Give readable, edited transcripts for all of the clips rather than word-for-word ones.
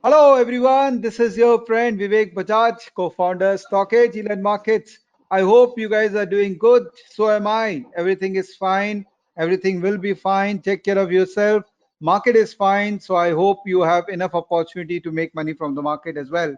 Hello everyone, this is your friend Vivek Bajaj, co-founder Stockage Elon Markets. I hope you guys are doing good. So am I. Everything is fine. Everything will be fine. Take care of yourself. Market is fine. So I hope you have enough opportunity to make money from the market as well.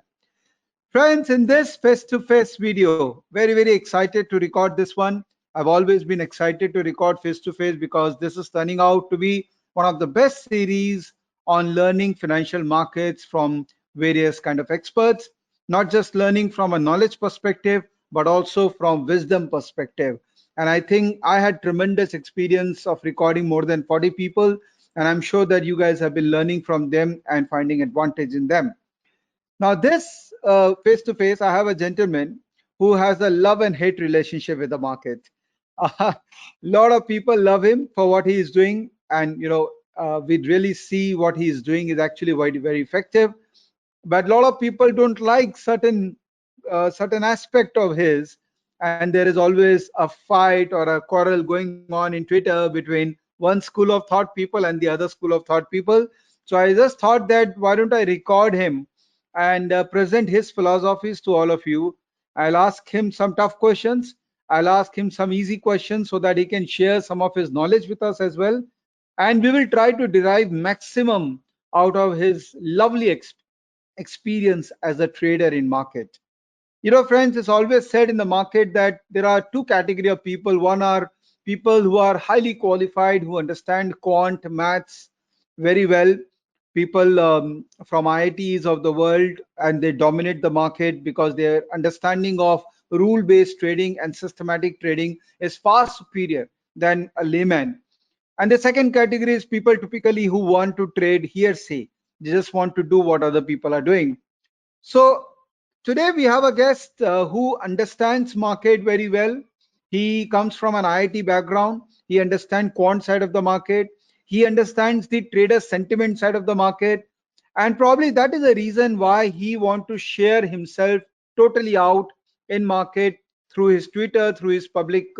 Friends, in this face-to-face video, very excited to record this one. I've always been excited to record face-to-face because this is turning out to be one of the best series on learning financial markets from various kind of experts, not just learning from a knowledge perspective, but also from wisdom perspective. And I think I had tremendous experience of recording more than 40 people, and I'm sure that you guys have been learning from them and finding advantage in them. Now, this face to face, I have a gentleman who has a love and hate relationship with the market. A lot of people love him for what he is doing, and we really see what he is doing is actually very effective. But a lot of people don't like certain aspect of his, and there is always a fight or a quarrel going on in Twitter between one school of thought people and the other school of thought people. So I just thought that why don't I record him and present his philosophies to all of you. I'll ask him some tough questions. I'll ask him some easy questions so that he can share some of his knowledge with us as well. And we will try to derive maximum out of his lovely experience as a trader in market. Friends, it's always said in the market that there are two category of people. One are people who are highly qualified, who understand quant maths very well, people from IITs of the world, and they dominate the market because their understanding of rule-based trading and systematic trading is far superior than a layman. And the second category is people typically who want to trade hearsay. They just want to do what other people are doing. So today we have a guest who understands market very well. He comes from an IIT background. He understands quant side of the market. He understands the trader sentiment side of the market. And probably that is the reason why he want to share himself totally out in market through his Twitter, through his public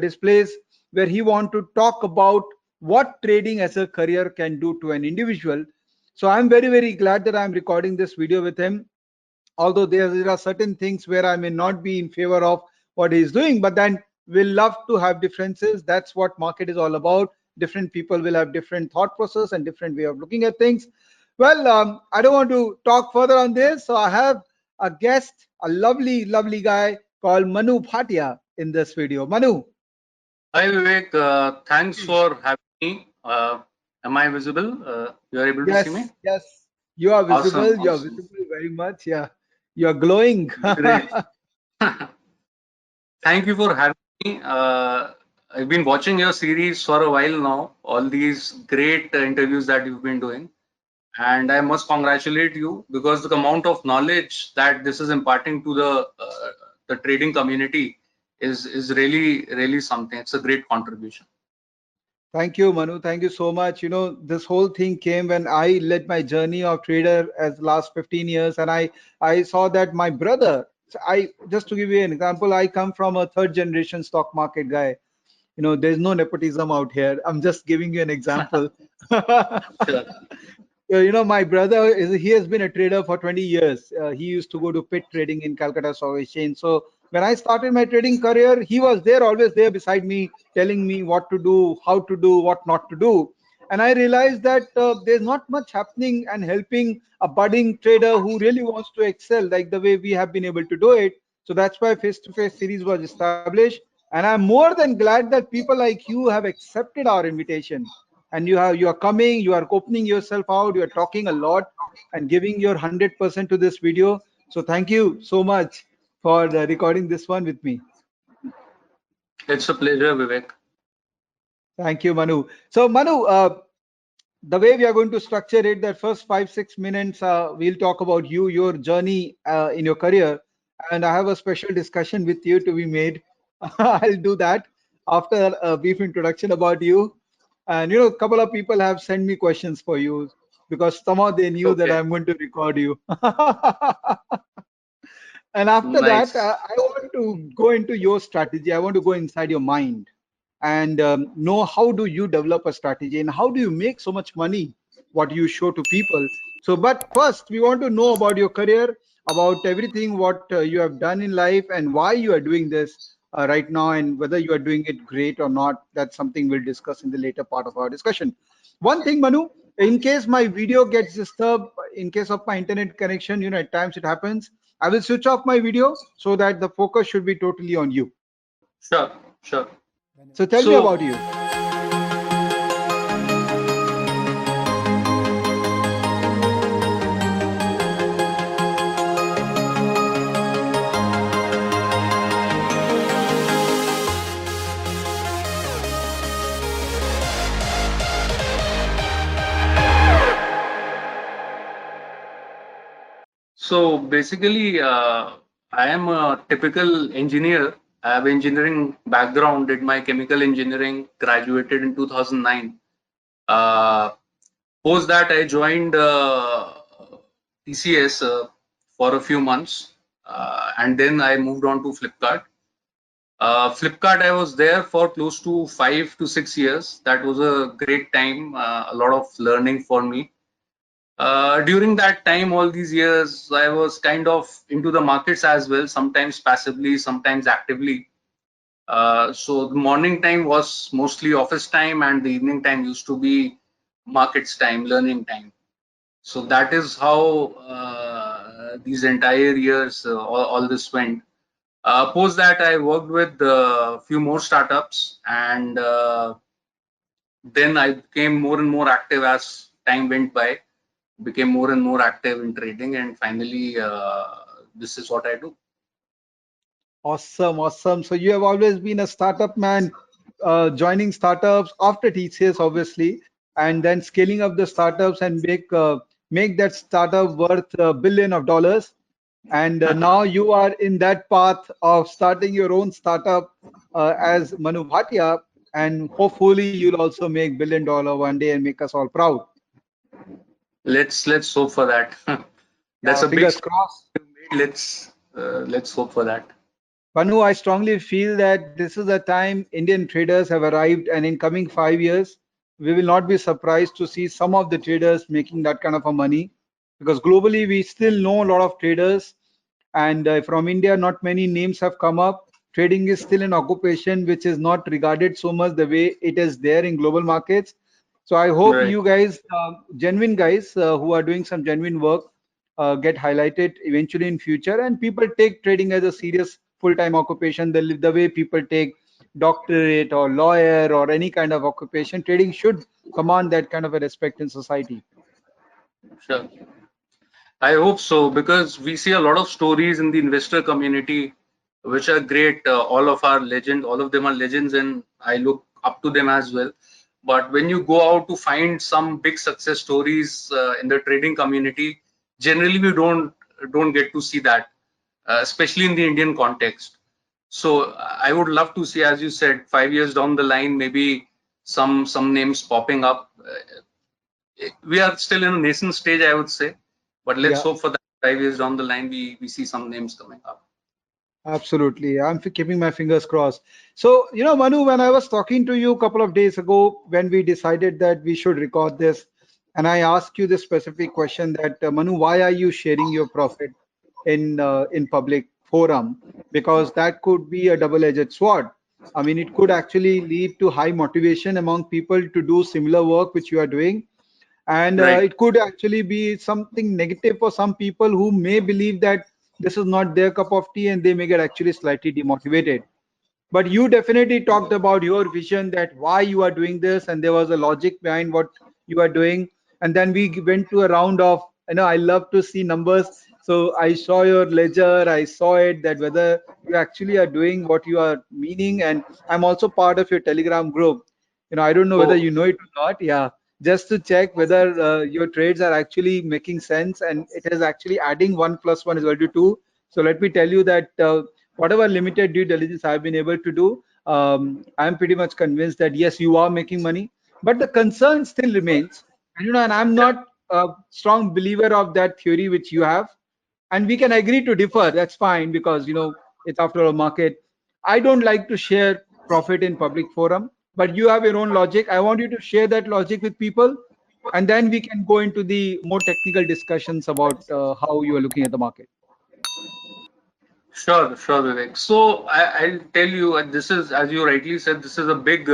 displays, where he want to talk about what trading as a career can do to an individual. So I'm very glad that I'm recording this video with him. Although there are certain things where I may not be in favor of what he's doing, but then we'll love to have differences. That's what market is all about. Different people will have different thought process and different way of looking at things. Well, I don't want to talk further on this. So I have a guest, a lovely guy called Manu Bhatia in this video. Manu. Hi Vivek, thanks for having me. Am I visible? You are able to see me? Yes. You are Awesome, visible. You are awesome. visible very much. Yeah. You are glowing. Great. Thank you for having me. I've been watching your series for a while now, all these great interviews that you've been doing. And I must congratulate you because the amount of knowledge that this is imparting to the trading community is really something. It's a great contribution. Thank you, Manu. Thank you so much. This whole thing came when I led my journey of trader as last 15 years, and I saw that my brother. So I just to give you an example, I come from a third generation stock market guy. There's no nepotism out here. I'm just giving you an example. Sure. My brother he has been a trader for 20 years. He used to go to pit trading in Calcutta Stock Exchange. So when I started my trading career, he was there, always there beside me, telling me what to do, how to do, what not to do. And I realized that there's not much happening and helping a budding trader who really wants to excel like the way we have been able to do it. So that's why face-to-face series was established. And I'm more than glad that people like you have accepted our invitation, and you are coming, you are opening yourself out, you are talking a lot and giving your 100% to this video. So thank you so much for recording this one with me. It's a pleasure, Vivek. Thank you, Manu. So Manu, the way we are going to structure it, that first 5 6 minutes we'll talk about your journey in your career, and I have a special discussion with you to be made. I'll do that after a brief introduction about you. And a couple of people have sent me questions for you because somehow they knew that Okay, I'm going to record you. And after that, nice. I want to go into your strategy. I want to go inside your mind and know how do you develop a strategy and how do you make so much money, what you show to people. So, but first, we want to know about your career, about everything what you have done in life, and why you are doing this right now, and whether you are doing it great or not. That's something we'll discuss in the later part of our discussion. One thing, Manu, in case my video gets disturbed, in case of my internet connection, at times it happens. I will switch off my video so that the focus should be totally on you. Sure, sure. So, tell me So, about you. so basically, I am a typical engineer. I have engineering background, did my chemical engineering, graduated in 2009. Uh, Post that, I joined TCS for a few months, and then I moved on to Flipkart. Flipkart, I was there for close to 5 to 6 years. That was a great time, a lot of learning for me. During that time, all these years, I was kind of into the markets as well, sometimes passively, sometimes actively. So the morning time was mostly office time, and the evening time used to be markets time, learning time. So that is how these entire years, all this went. Post that, I worked with a few more startups, and then I became more and more active as time went by, became more and more active in trading, and finally, this is what I do. Awesome, awesome. So you have always been a startup man, joining startups after TCS, obviously, and then scaling up the startups and make that startup worth $1 billion. And now you are in that path of starting your own startup as Manu Bhatia, and hopefully you'll also make $1 billion one day and make us all proud. Let's hope for that. That's Yeah, a big fingers step crossed. you made. Let's hope for that. Banu, I strongly feel that this is the time Indian traders have arrived, and in coming 5 years, we will not be surprised to see some of the traders making that kind of a money, because globally we still know a lot of traders, and from India, not many names have come up. Trading is still an occupation which is not regarded so much the way it is there in global markets. So I hope Right. you guys, genuine guys who are doing some genuine work, get highlighted eventually in future, and people take trading as a serious full-time occupation. The way people take doctorate or lawyer or any kind of occupation, trading should command that kind of a respect in society. Sure. I hope so, because we see a lot of stories in the investor community which are great. All of our legends, all of them are legends, and I look up to them as well. But when you go out to find some big success stories in the trading community, generally we don't get to see that, especially in the Indian context. So I would love to see, as you said, 5 years down the line, maybe some names popping up. We are still in a nascent stage, I would say, but let's Yeah. hope for that 5 years down the line we see some names coming up. Absolutely. Keeping my fingers crossed. So, Manu, when I was talking to you a couple of days ago, when we decided that we should record this, and I asked you this specific question that, Manu, why are you sharing your profit in public forum? Because that could be a double-edged sword. I mean, it could actually lead to high motivation among people to do similar work which you are doing, and Right, it could actually be something negative for some people who may believe that this is not their cup of tea, and they may get actually slightly demotivated. But you definitely talked about your vision, that why you are doing this, and there was a logic behind what you are doing. And then we went to a round of, I love to see numbers. So I saw your ledger, I saw it, that whether you actually are doing what you are meaning. And I'm also part of your Telegram group. I don't know whether oh, you know it or not. Yeah, just to check whether your trades are actually making sense, and it is actually adding 1 plus 1 is equal to 2. So let me tell you that whatever limited due diligence I've been able to do, I'm pretty much convinced that yes, you are making money, but the concern still remains. And I'm yeah, not a strong believer of that theory which you have, and we can agree to differ. That's fine, because it's after a market. I don't like to share profit in public forum, but you have your own logic. I want you to share that logic with people, and then we can go into the more technical discussions about how you are looking at the market. Sure, sure, Vivek. So I'll tell you, and this is, as you rightly said, this is a big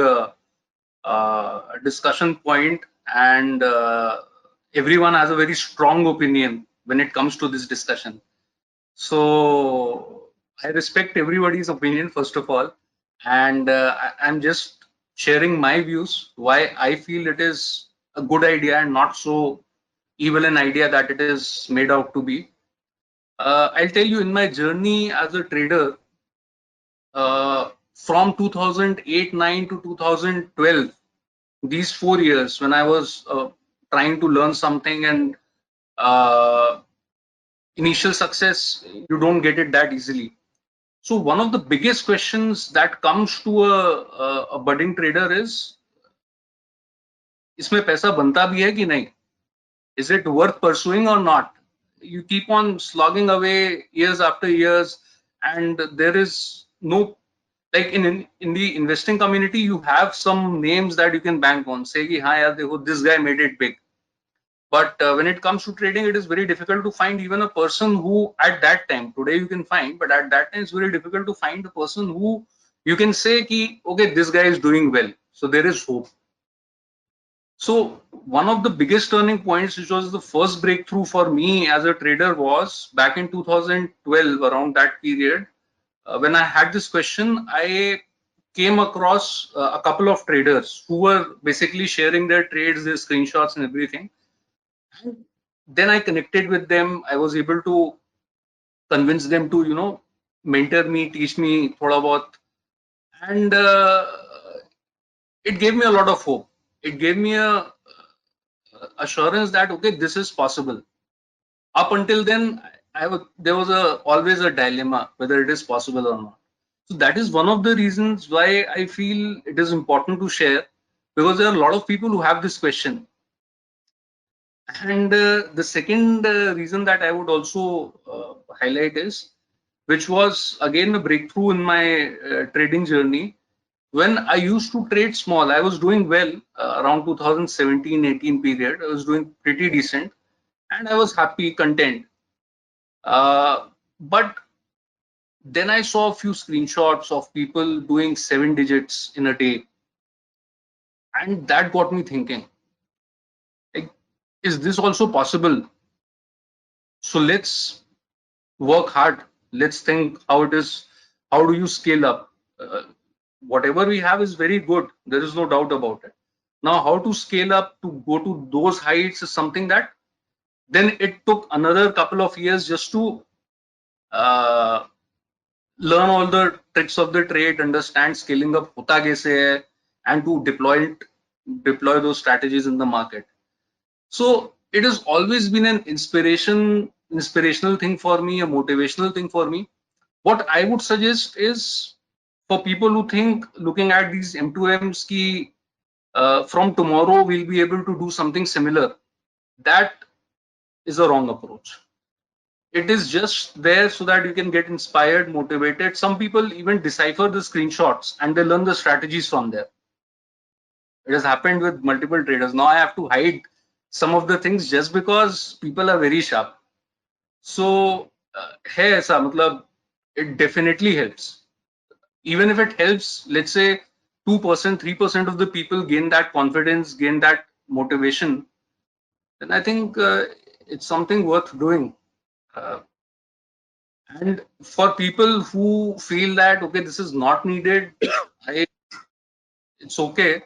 discussion point, and everyone has a very strong opinion when it comes to this discussion. So I respect everybody's opinion, first of all, and I'm just sharing my views why I feel it is a good idea and not so evil an idea that it is made out to be. I'll tell you, in my journey as a trader, from 2008-9 to 2012, these 4 years when I was trying to learn something, and uh, initial success, you don't get it that easily. So one of the biggest questions that comes to a budding trader is, इसमें पैसा बनता भी है कि नहीं? Is it worth pursuing or not? You keep on slogging away years after years, and there is no, like in the investing community, you have some names that you can bank on. Say कि हाँ यार देखो, this guy made it big. But when it comes to trading, it is very difficult to find even a person who, at that time, today you can find, but at that time it's very difficult to find a person who you can say ki, okay, this guy is doing well, so there is hope. So one of the biggest turning points, which was the first breakthrough for me as a trader, was back in 2012, around that period. When I had this question, I came across a couple of traders who were basically sharing their trades, their screenshots and everything. And then I connected with them. I was able to convince them to, mentor me, teach me thoda bahut. And it gave me a lot of hope. It gave me a assurance that, okay, this is possible. Up until then, there was always a dilemma whether it is possible or not. So that is one of the reasons why I feel it is important to share, because there are a lot of people who have this question. And the second reason that I would also highlight is, which was again a breakthrough in my trading journey. When I used to trade small, I was doing well around 2017-18 period. I was doing pretty decent, and I was happy, content. But then I saw a few screenshots of people doing 7 digits in a day, and that got me thinking, like, is this also possible? So let's work hard. Let's think how it is. How do you scale up? Uh, Whatever we have is very good. There is no doubt about it. Now, how to scale up to go to those heights is something that then it took another couple of years just to uh, learn all the tricks of the trade, understand scaling up hota kaise hai, and to deploy those strategies in the market. So it has always been an inspirational thing for me, a motivational thing for me. What I would suggest is, for people who think looking at these M2Ms ki from tomorrow we'll be able to do something similar, that is a wrong approach. It is just there so that you can get inspired, motivated. Some people even decipher the screenshots and they learn the strategies from there. It has happened with multiple traders. Now I have to hide some of the things just because people are very sharp. So है ऐसा, मतलब it definitely helps. Even if it helps, let's say 2%, 3% of the people gain that confidence, gain that motivation, then I think it's something worth doing. Uh, and for people who feel that, okay, this is not needed, it's okay.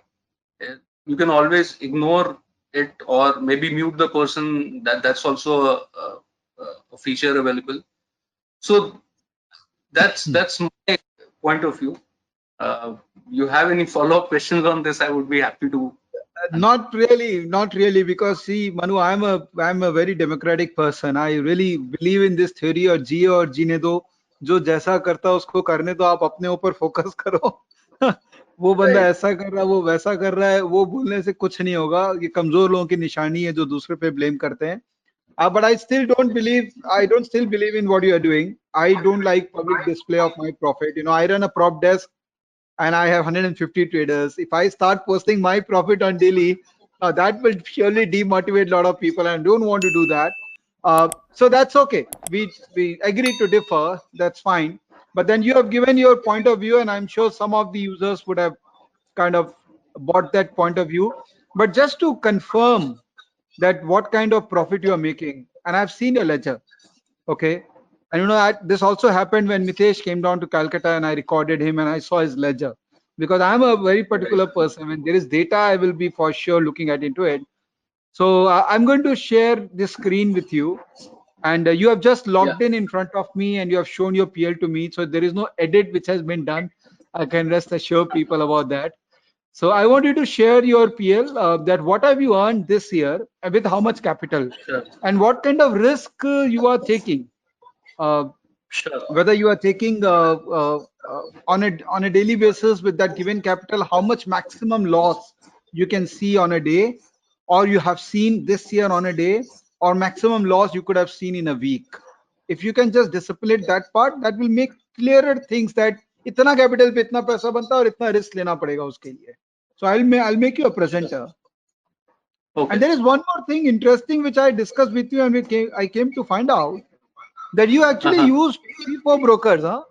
You can always ignore it or maybe mute the person. That's also a feature available. So that's my point of view. Uh, you have any follow-up questions on this? I would be happy to answer. Not really, because see, Manu, I'm a very democratic person. I really believe in this theory और जिए और जीने दो, जो जैसा करता है उसको करने दो, आप अपने ऊपर फोकस करो. वो बंदा Right. ऐसा कर रहा है, वो वैसा कर रहा है, वो बोलने से कुछ नहीं होगा. ये कमजोर लोगों की निशानी है जो दूसरे पे ब्लेम करते हैं. But I don't still believe in what you are doing. I don't like public display of my profit. I run a prop desk and I have 150 traders. If I start posting my profit on daily, That will surely demotivate a lot of people and don't want to do that. So that's okay. We agree to differ. That's fine. But then you have given your point of view, and I'm sure some of the users would have kind of bought that point of view. But just to confirm that what kind of profit you are making, and I've seen your ledger. Okay. And this also happened when Mitesh came down to Calcutta and I recorded him and I saw his ledger. Because I'm a very Right. particular person. When there is data, I will be for sure looking at into it. So I'm going to share this screen with you. And you have just Yeah. logged in front of me and you have shown your PL to me. So there is no edit which has been done. I can rest assure people about that. So I want you to share your PL, that what have you earned this year and with how much capital Sure. and what kind of risk you are taking. Uh, Sure. Whether you are taking on a daily basis with that given capital, how much maximum loss you can see on a day, or you have seen this year on a day, or maximum loss you could have seen in a week. If you can just discipline that part, that will make clearer things that इतना capital पे इतना पैसा बनता है और इतना risk लेना पड़ेगा उसके लिए. So I'll make you a Sure. presenter. And Okay. there is one more thing interesting which I discussed with you, and I came to find out that you actually Uh-huh. use 3 4 brokers, huh?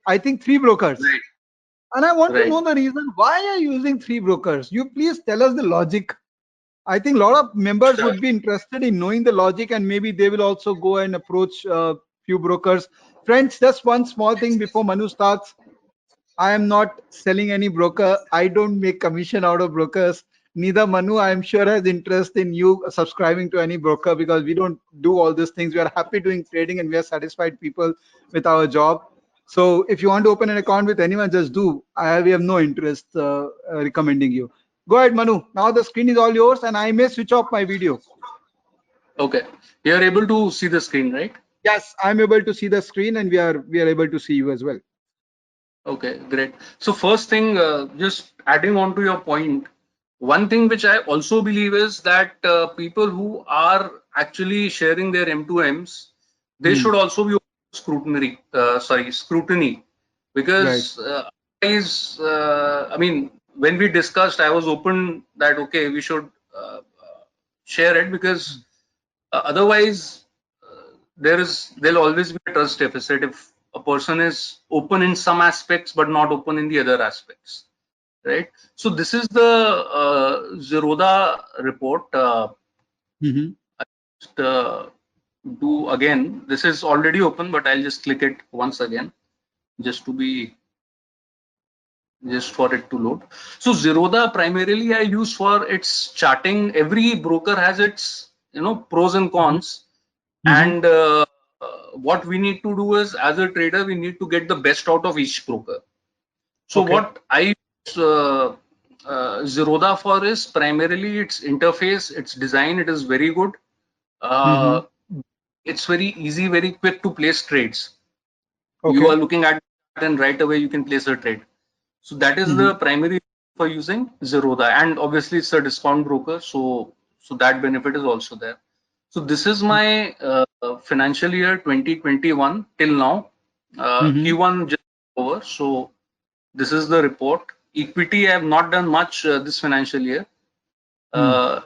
I think 3 brokers. Right. And I want to Right. know the reason why you're using 3 brokers. You please tell us the logic. I think a lot of members Sure. would be interested in knowing the logic, and maybe they will also go and approach few brokers. Friends, just one small thing before Manu starts. I am not selling any broker. I don't make commission out of brokers. Neither Manu, I am sure, has interest in you subscribing to any broker, because we don't do all these things. We are happy doing trading and we are satisfied people with our job. So if you want to open an account with anyone, just do. We have no interest recommending you. Go ahead, Manu. Now the screen is all yours, and I may switch off my video. Okay. You are able to see the screen, right? Yes, I'm able to see the screen, and we are able to see you as well. Okay, great. So first thing, just adding on to your point, one thing which I also believe is that people who are actually sharing their M2Ms, they Hmm. should also be scrutiny, Right. because I mean, when we discussed, I was open that okay, we should share it, because otherwise there'll always be a trust deficit if a person is open in some aspects but not open in the other aspects, right? So this is the Zerodha report. Hmm. Just, do again. This is already open, but I'll just click it once again, just to be just for it to load. So Zerodha primarily I use for its charting. Every broker has its pros and cons, Hmm. and what we need to do is, as a trader, we need to get the best out of each broker. So Okay. what I use Zerodha for is primarily its interface, its design. It is very good. Hmm. Uh, it's very easy, very quick to place trades. You Okay. are looking at it and right away you can place a trade. So that is Hmm. the primary for using Zerodha, and obviously it's a discount broker, so that benefit is also there. So this is my financial year 2021 till now. Hmm. Q1 just over. So this is the report. Equity, I have not done much this financial year. Hmm. Uh,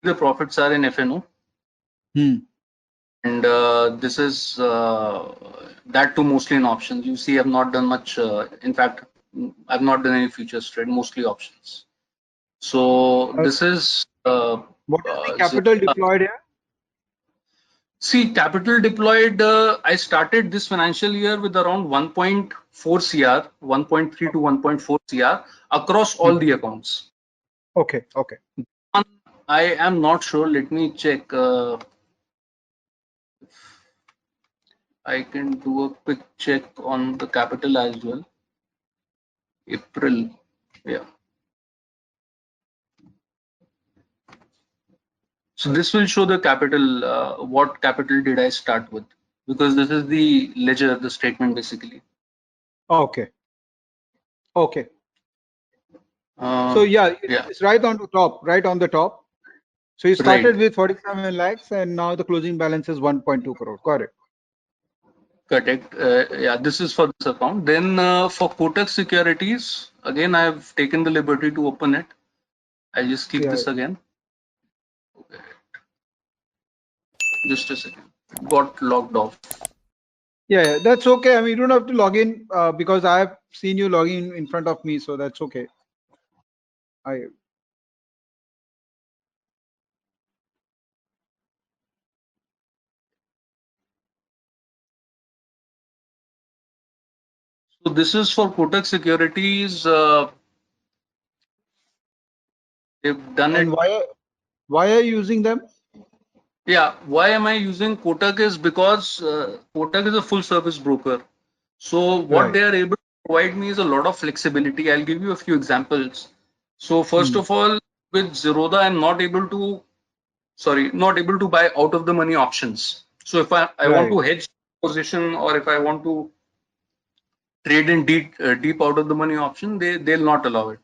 the profits are in FNO, Hmm. and this is that too mostly in options. You see, I've not done much. In fact, I've not done any futures trade, mostly options. So Uh, this is what is the capital deployed here? see, capital deployed. I started this financial year with around 1.4 CR, 1.3 to 1.4 CR across all Hmm. the accounts. Okay. Okay. One, I am not sure. Let me check. I can do a quick check on the capital as well. April. Yeah. So this will show the capital. What capital did I start with? Because this is the ledger, the statement basically. Okay. Okay. Uh, So yeah, yeah. it's right on the top. Right on the top. So you Right. started with 47 lakhs, and now the closing balance is 1.2 crore. Got it. Correct. Yeah, this is for this account. Then for Kotak Securities, again, I've taken the liberty to open it. I'll just click Yeah. this again. Just a second. Got logged off. Yeah, that's okay. I mean, you don't have to log in because I have seen you logging in front of me, so that's okay. I So this is for Kotak Securities. They've done and it. why are you using them? Yeah. Why am I using Kotak is because Kotak is a full service broker. So what Right. they are able to provide me is a lot of flexibility. I'll give you a few examples. So first Hmm. of all, with Zerodha, I'm not able to buy out of the money options. So if I want Right. to hedge position, or if I want to trade in deep out of the money option, they'll not allow it.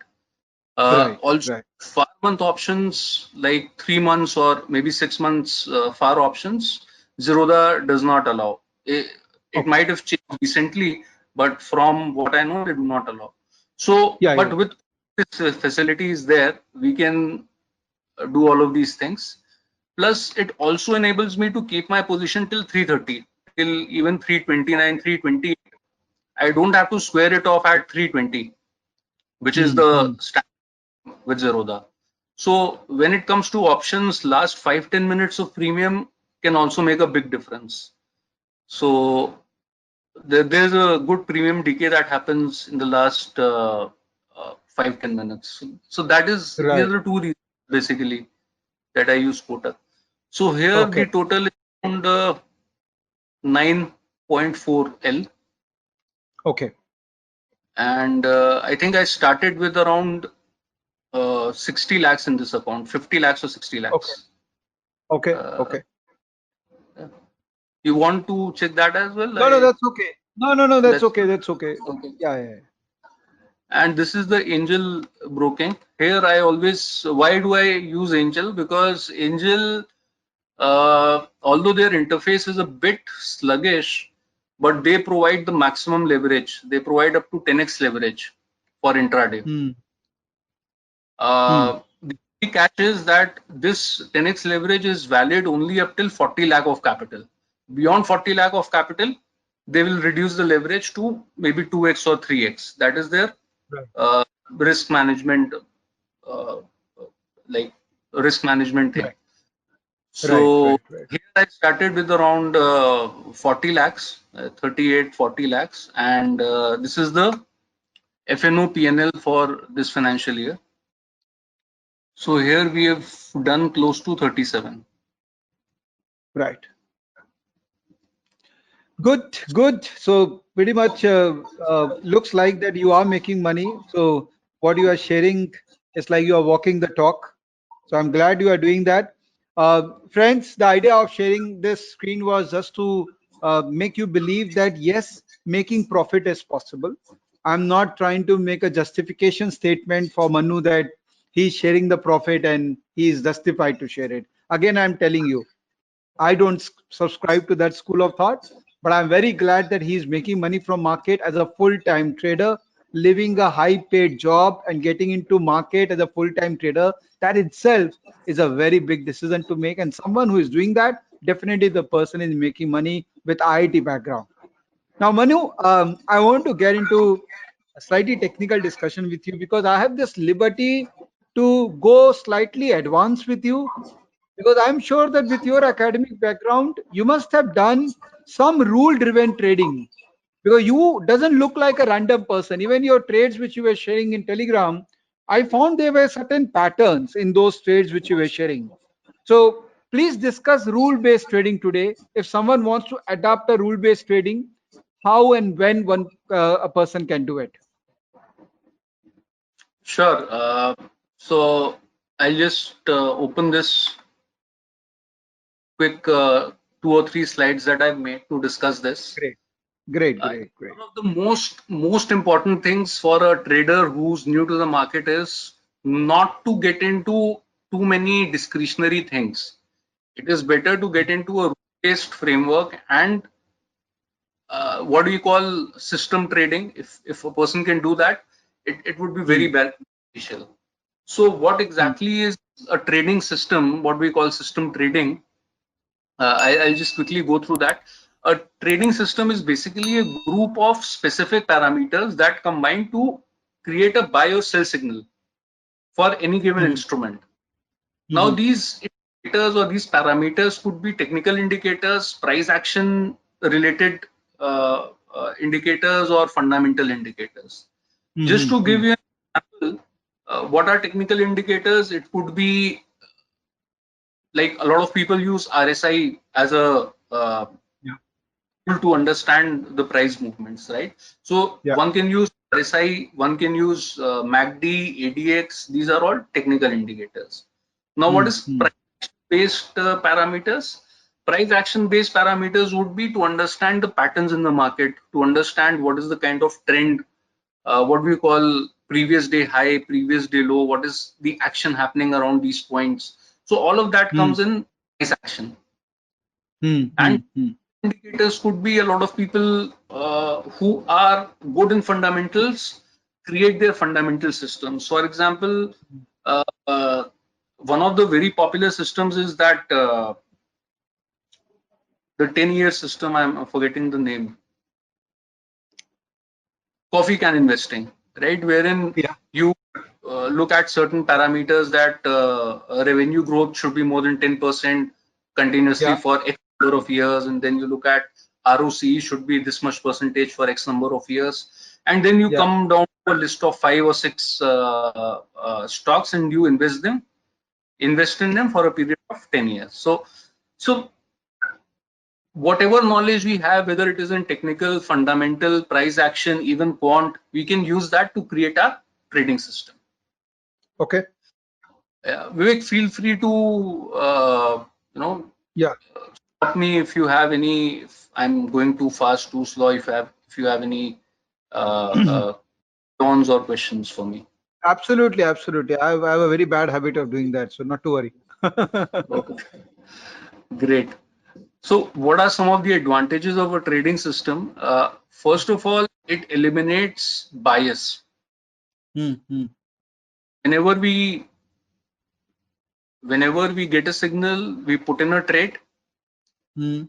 Right. Also, Right. far month options like 3 months or maybe 6 months far options, Zerodha does not allow. It Okay. might have changed recently, but from what I know, they do not allow. So, Yeah. Yeah. but with this facility is there, we can do all of these things. Plus, it also enables me to keep my position till 330, till even 329, 320. I don't have to square it off at 320, which is Hmm. the Hmm. standard with Zerodha. So when it comes to options, last 5-10 minutes of premium can also make a big difference. So there's a good premium decay that happens in the last 5-10 minutes. So these Right. are the two reasons basically that I use Kotak. So here Okay. the total is around 9.4 L, Okay. and I think I started with around 60 lakhs in this account, 50 lakhs or 60 Okay. lakhs. Okay. Uh, Okay. you want to check that as well? No, no, that's okay. No, no, no, that's That's okay. That's okay. okay. Yeah. Yeah. And this is the Angel broking. Here I always, why do I use Angel? Because Angel, although their interface is a bit sluggish, but they provide the maximum leverage. They provide up to 10x leverage for intraday. Hmm. Hmm. The key catch is that this 10x leverage is valid only up till 40 lakh of capital. Beyond 40 lakh of capital, they will reduce the leverage to maybe 2x or 3x. That is their Right. uh, risk management, uh, like risk management thing. Right. Right. So Right. Right. here I started with around 40 lakhs, 38, 40 lakhs, and this is the FNO PNL for this financial year. So here we have done close to 37. Right. Good, good. So pretty much looks like that you are making money. So what you are sharing is like you are walking the talk. So I'm glad you are doing that. Friends, the idea of sharing this screen was just to make you believe that yes, making profit is possible. I'm not trying to make a justification statement for Manu that he's sharing the profit and he is justified to share it. Again, I'm telling you, I don't subscribe to that school of thought, but I'm very glad that he's making money from market as a full-time trader, living a high-paid job and getting into market as a full-time trader. That itself is a very big decision to make. And someone who is doing that, definitely the person is making money with IIT background. Now, Manu, I want to get into a slightly technical discussion with you because I have this liberty to go slightly advanced with you because I'm sure that with your academic background, you must have done some rule-driven trading because you doesn't look like a random person. Even your trades which you were sharing in Telegram, I found there were certain patterns in those trades which you were sharing. So please discuss rule-based trading today. If someone wants to adopt a rule-based trading, how and when a person can do it. Sure. So I'll just open this quick 2 or 3 slides that I've made to discuss this. Great, great, I think great, great. one of the most important things for a trader who's new to the market is not to get into too many discretionary things. It is better to get into a rule-based framework and what do you call system trading. If a person can do that, it would be very Hmm, beneficial. So what hmm, exactly is a trading system, what we call system trading. I'll just quickly go through that. A trading system is basically a group of specific parameters that combine to create a buy or sell signal for any given Mm-hmm. instrument. Now, Mm-hmm. these indicators or these parameters could be technical indicators, price action related indicators, or fundamental indicators. Just to Mm-hmm. give you an example, what are technical indicators? It could be like a lot of people use RSI as a Yeah. tool to understand the price movements, right? So Yeah. one can use RSI, one can use MACD, ADX. These are all technical indicators. Now, what is Mm-hmm. price-based parameters? Price action-based parameters would be to understand the patterns in the market, to understand what is the kind of trend, what we call previous day high, previous day low, what is the action happening around these points. So all of that comes in price action. And Mm-hmm. indicators could be a lot of people who are good in fundamentals create their fundamental systems. For example, uh, uh, one of the very popular systems is that the 10-year system. I'm forgetting the name. Coffee can investing, right? Wherein Yeah. you look at certain parameters that revenue growth should be more than 10% continuously Yeah. for X number of years, and then you look at ROCE should be this much percentage for X number of years, and then you Yeah. come down to a list of 5 or 6 stocks and you invest in them for a period of 10 years. So whatever knowledge we have, whether it is in technical, fundamental, price action, even quant, we can use that to create a trading system. Okay. Vivek, feel free to you know Yeah. stop me if you have any. If I'm going too fast, too slow. If you have any tones or questions for me. Absolutely. Absolutely. I have a very bad habit of doing that, so not to worry. Okay, great. So, what are some of the advantages of a trading system? First of all, it eliminates bias. Mm-hmm. Whenever we whenever we get a signal, we put in a trade. Mm-hmm.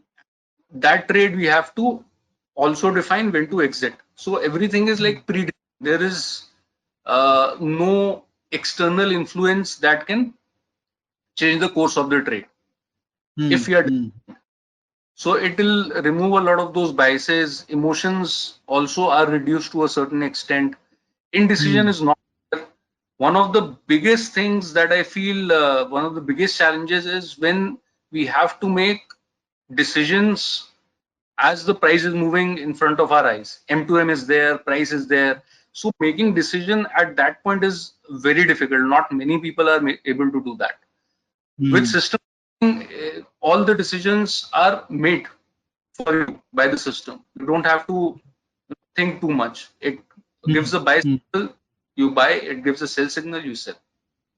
That trade we have to also define when to exit. So everything is like pre. There is no external influence that can change the course of the trade. If you are Mm-hmm. so, it will remove a lot of those biases. Emotions also are reduced to a certain extent. Indecision is not one of the biggest things that I feel. One of the biggest challenges is when we have to make decisions as the price is moving in front of our eyes. M2M is there, price is there. So making decision at that point is very difficult. Not many people are able to do that. With Mm-hmm. system, all the decisions are made for you by the system. You don't have to think too much. It gives a buy signal, you buy. It gives a sell signal, you sell.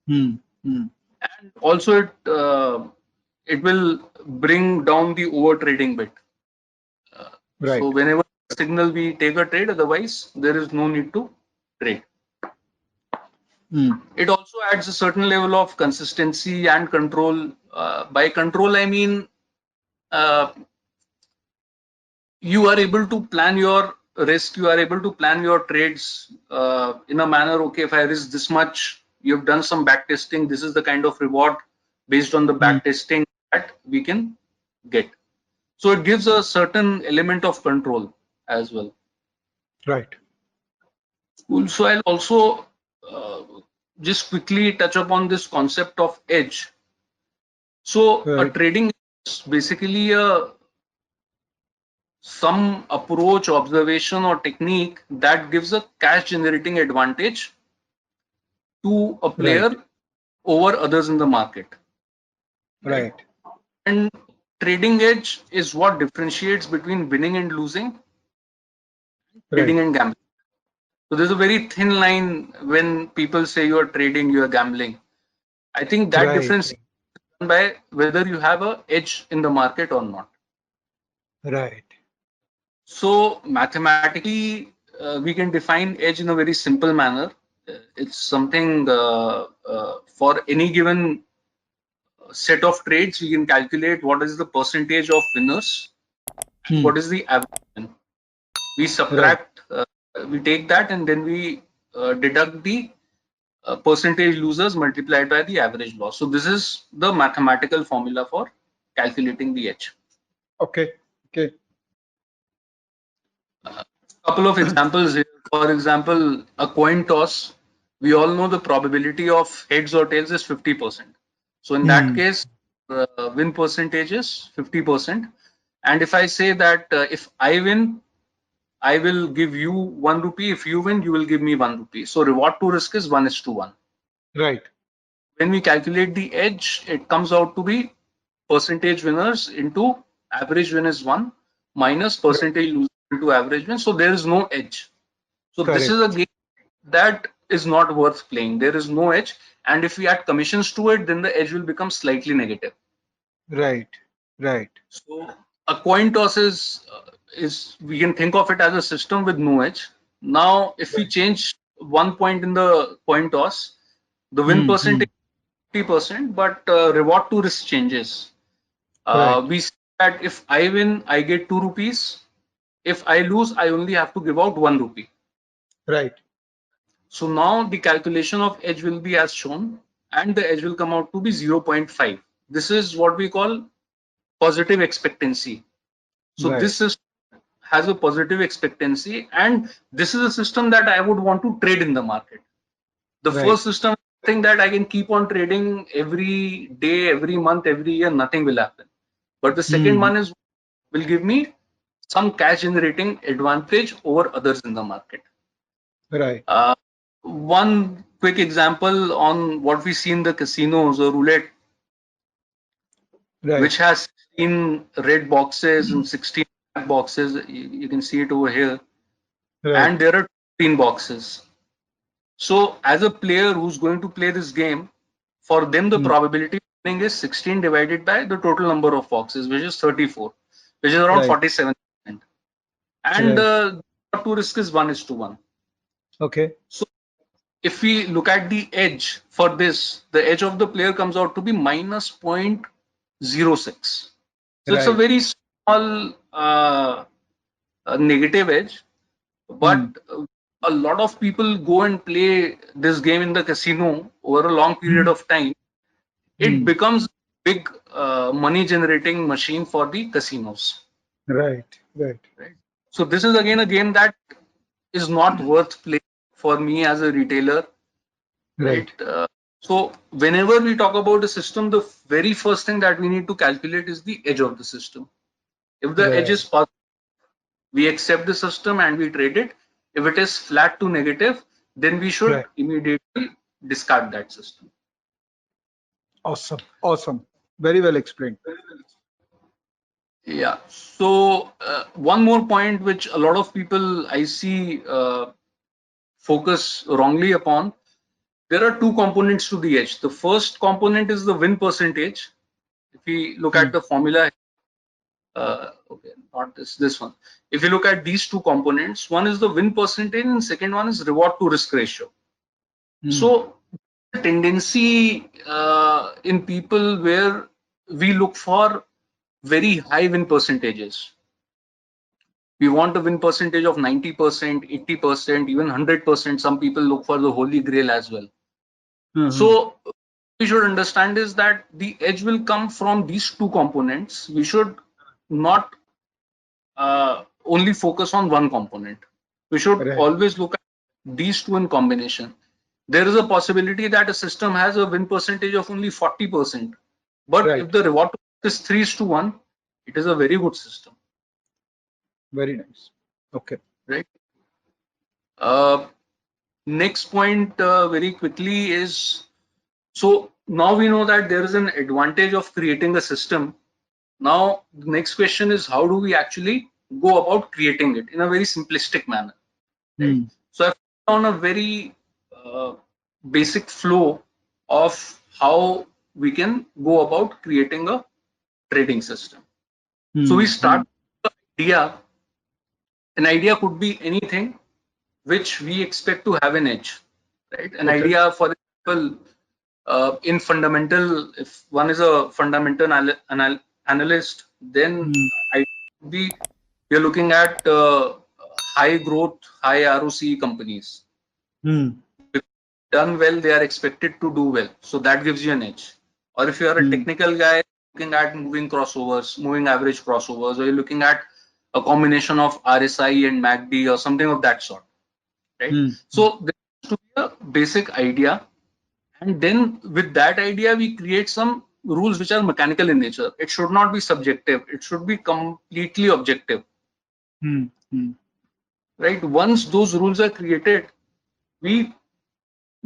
Mm-hmm. And also it will bring down the over trading bit. So Right. whenever signal we take a trade, otherwise there is no need to trade. Mm. It also adds a certain level of consistency and control. By control, I mean uh, you are able to plan your risk. You are able to plan your trades in a manner. Okay, if I risk this much, you've done some back testing. This is the kind of reward based on the Mm. back testing that we can get. So it gives a certain element of control as well. Right. Cool. So I'll also uh, just quickly touch upon this concept of edge. So a Right. trading is basically some approach, observation, or technique that gives a cash generating advantage to a Right. player over others in the market, right? Right. And trading edge is what differentiates between winning and losing, Right. trading and gambling. So there's a very thin line when people say you are trading, you are gambling. I think that Right. difference is done by whether you have a edge in the market or not. Right. So mathematically, we can define edge in a very simple manner. It's something for any given set of trades, we can calculate what is the percentage of winners and Hmm. what is the average win. We Right. subtract, we take that and then we deduct the percentage losers multiplied by the average loss. So this is the mathematical formula for calculating the edge. Okay. Okay. Couple of examples here. For example, a coin toss. We all know the probability of heads or tails is 50%. So in that Hmm. case, the win percentage is 50%. And if I say that if I win, I will give you 1 rupee. If you win, you will give me 1 rupee. So reward to risk is 1:1. Right. When we calculate the edge, it comes out to be percentage winners into average win is 1 minus Right. percentage losers into average win. So there is no edge. So this is a Correct. game that is not worth playing. There is no edge. And if we add commissions to it, then the edge will become slightly negative. Right. Right. So a coin toss is we can think of it as a system with no edge. Now, if we Right. change 1 point in the coin toss, the win Hmm. Hmm. percentage 50%, but reward to risk changes. Right. We see that if I win, I get 2 rupees. If I lose, I only have to give out 1 rupee. Right. So now the calculation of edge will be as shown, and the edge will come out to be 0.5. This is what we call positive expectancy. So Right. this system has a positive expectancy, and this is a system that I would want to trade in the market. The Right. first system is something that I can keep on trading every day, every month, every year, nothing will happen. But the second Hmm. one is will give me some cash generating advantage over others in the market. Right. Uh, One quick example on what we see in the casinos or roulette, Right. which has 16 red boxes and 16 black boxes. You can see it over here, Right. and there are 15 boxes. So, as a player who's going to play this game, for them the Hmm. probability of winning is 16 divided by the total number of boxes, which is 34, which is around Right. 47%. And Right. to risk is 1:1. Okay. So if we look at the edge for this, the edge of the player comes out to be minus 0.06. So it's a Right. very small negative edge, but Hmm. a lot of people go and play this game in the casino over a long period Hmm. of time. It Hmm. becomes a big money generating machine for the casinos. Right. Right. Right? So this is again a game that is not worth playing for me as a retailer, right? Right. So whenever we talk about a system, the very first thing that we need to calculate is the edge of the system. If the edge is Right. positive, we accept the system and we trade it. If it is flat to negative, then we should Right. immediately discard that system. Awesome. Awesome. Very well explained. Yeah. So one more point which a lot of people I see focus wrongly upon. There are two components to the edge. The first component is the win percentage. If we look Hmm. at the formula, okay, not this one. If you look at these two components, one is the win percentage and second one is reward to risk ratio. Hmm. So the tendency in people where we look for very high win percentages. We want a win percentage of 90%, 80%, even 100%. Some people look for the holy grail as well. Hmm. So we should understand is that the edge will come from these two components. We should not only focus on one component. We should Right. always look at these two in combination. There is a possibility that a system has a win percentage of only 40%, but if Right. the reward is 3:1, it is a very good system, Very nice. Okay. right? Uh, Next point, very quickly, is so now we know that there is an advantage of creating a system. Now, the next question is how do we actually go about creating it in a very simplistic manner, right? Hmm. So I've found a very uh, basic flow of how we can go about creating a trading system. So we Hmm. Hmm. start with the idea. An idea could be anything which we expect to have an edge. right? An Okay. idea, for example, in fundamental, if one is a fundamental analyst, then Hmm. I be we are looking at high growth, high ROC companies. Hmm. Done well, they are expected to do well. So that gives you an edge. Or if you are a Hmm. technical guy looking at moving crossovers, moving average crossovers, or you're looking at a combination of RSI and MACD or something of that sort, right? Hmm. So there has to be a basic idea, and then with that idea, we create some rules which are mechanical in nature. It should not be subjective. It should be completely objective, Hmm. Hmm. right? Once those rules are created, we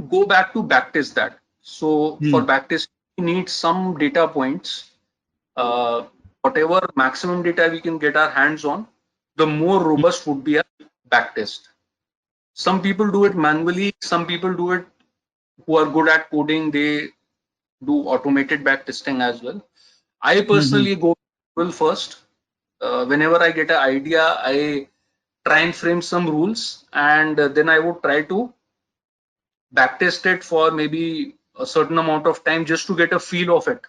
go back to backtest that. So for Hmm. backtest, we need some data points. Uh, Whatever maximum data we can get our hands on, the more robust would be a backtest. Some people do it manually. Some people do it who are good at coding. They do automated backtesting as well. I Hmm. Hmm. personally go well first. Whenever I get an idea, I try and frame some rules, and then I would try to backtest it for maybe a certain amount of time just to get a feel of it.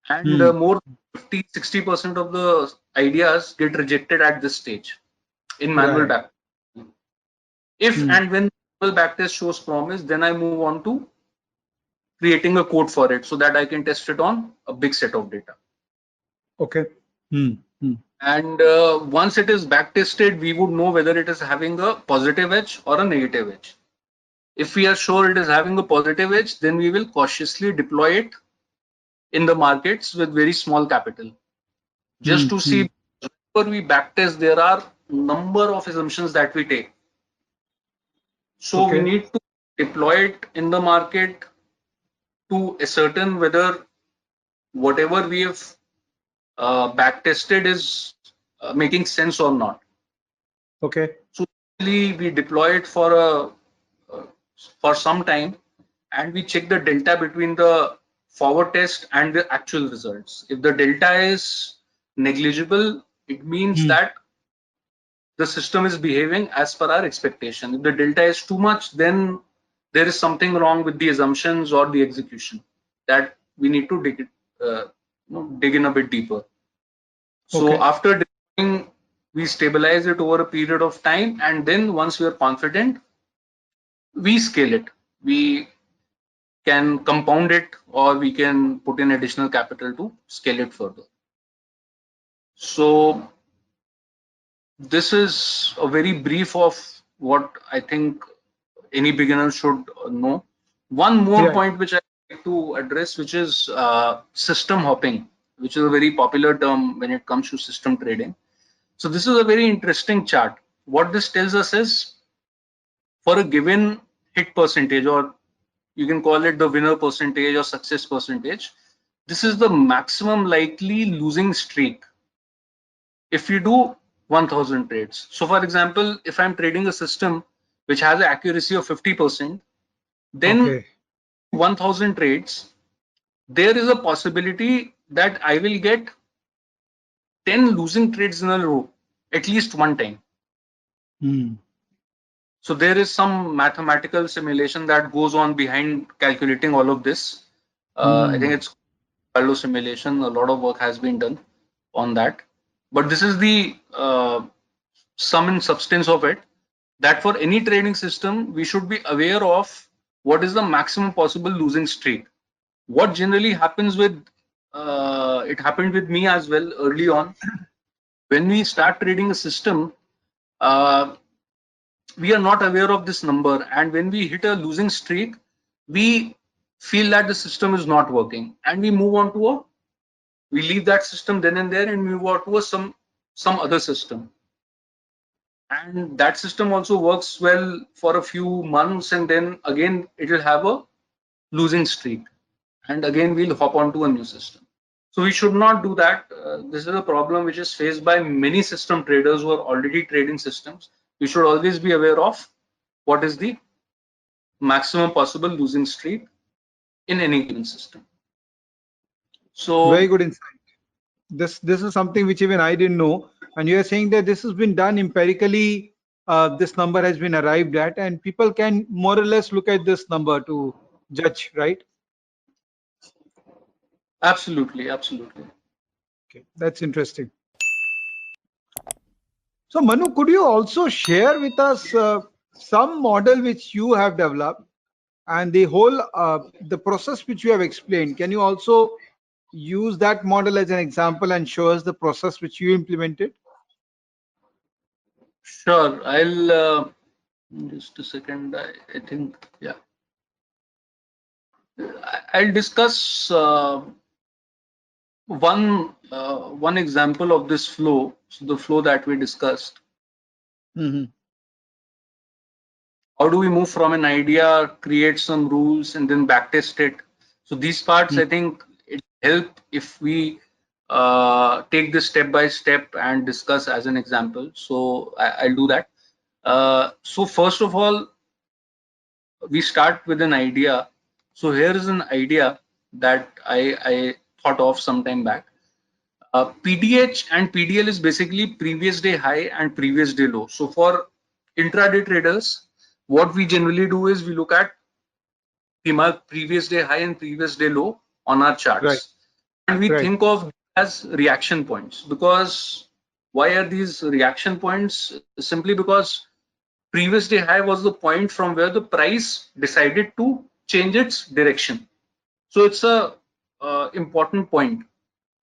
And Hmm. more 50-60% of the ideas get rejected at this stage in manual Right. back. If Hmm. and when manual backtest shows promise, then I move on to creating a code for it so that I can test it on a big set of data. Okay. Hmm. Hmm. And once it is backtested, we would know whether it is having a positive edge or a negative edge. If we are sure it is having a positive edge, then we will cautiously deploy it in the markets with very small capital. Hmm. Just to Hmm. see, whenever we backtest, there are number of assumptions that we take. So we Okay. need to deploy it in the market to ascertain whether whatever we have backtested is making sense or not. Okay. So we deploy it uh, for some time, and we check the delta between the forward test and the actual results. If the delta is negligible, it means Hmm. that the system is behaving as per our expectation. If the delta is too much, then there is something wrong with the assumptions or the execution that we need to dig in a bit deeper. So Okay. after deploying, we stabilize it over a period of time, and then once we are confident, we scale it. We can compound it, or we can put in additional capital to scale it further. So this is a very brief of what I think any beginner should know. One more Yeah. point which I like to address, which is system hopping, which is a very popular term when it comes to system trading. So this is a very interesting chart. What this tells us is, for a given hit percentage, or you can call it the winner percentage or success percentage, this is the maximum likely losing streak if you do 1000 trades. So for example, if I'm trading a system which has an accuracy of 50%, then Okay. 1000 trades, there is a possibility that I will get 10 losing trades in a row at least one time. Hmm. So there is some mathematical simulation that goes on behind calculating all of this. I think Hmm. it's Palo simulation. A lot of work has been done on that. But this is the sum and substance of it, that for any trading system, we should be aware of what is the maximum possible losing streak. What generally happens with it happened with me as well early on. When we start trading a system, uh, we are not aware of this number, and when we hit a losing streak, we feel that the system is not working, and we leave that system then and there, and move on to some other system. And that system also works well for a few months, and then again it will have a losing streak, and again we'll hop onto a new system. So we should not do that. This is a problem which is faced by many system traders who are already trading systems. We should always be aware of what is the maximum possible losing streak in any given system. Very So good insight. This is something which even I didn't know. And you are saying that this has been done empirically this number has been arrived at, and people can more or less look at this number to judge, right? Absolutely, absolutely. Okay, that's interesting. So, Manu, could you also share with us some model which you have developed and the whole the process which you have explained? Can you also use that model as an example and show us the process which you implemented? Sure. I'll just a second. I think, yeah. I'll discuss one example of this flow. So the flow that we discussed. Hmm. How do we move from an idea, create some rules, and then backtest it? So these parts, I think, it help if we take this step by step and discuss as an example. So I'll do that. So first of all, we start with an idea. So here is an idea that I thought of some time back. PDH and PDL is basically previous day high and previous day low. So for intraday traders, what we generally do is we look at previous day high and previous day low on our Right, charts, and we right, think of as reaction points. Because why are these reaction points? Simply because previous day high was the point from where the price decided to change its direction. So it's a important point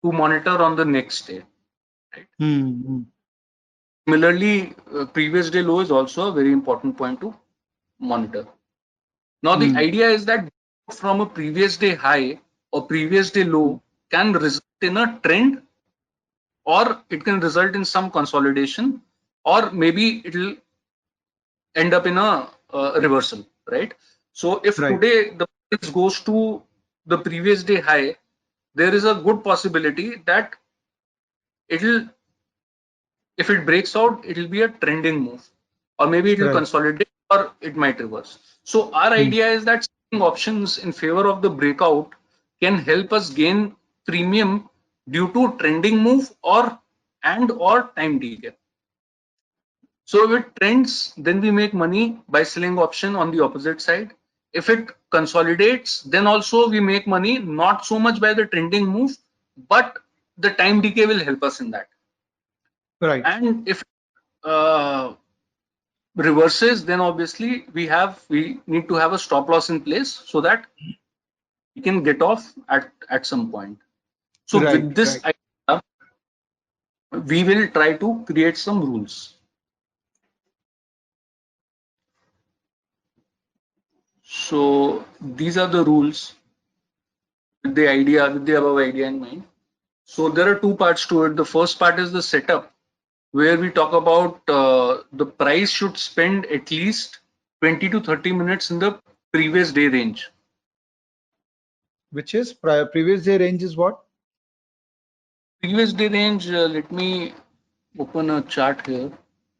to monitor on the next day. Right? hmm. Similarly, previous day low is also a very important point to monitor. Now, the Hmm. idea is that from a previous day high or previous day low can result in a trend, or it can result in some consolidation, or maybe it will end up in a reversal, right? So if Right, today the price goes to the previous day high, there is a good possibility that it'll, if it breaks out, it will be a trending move, or maybe it will right. consolidate, or it might reverse. So our Hmm. idea is that selling options in favor of the breakout can help us gain premium due to trending move or time decay. So if it trends, then we make money by selling option on the opposite side. If it consolidates, then also we make money, not so much by the trending move, but the time decay will help us in that. Right, And if uh, reverses, then obviously we need to have a stop loss in place so that we can get off at some point. So right, with this right. idea, we will try to create some rules. So these are the rules with the above idea in mind. So there are two parts to it. The first part is the setup, where we talk about the price should spend at least 20 to 30 minutes in the previous day range. Which is prior previous day range is what? Previous day range, let me open a chart here.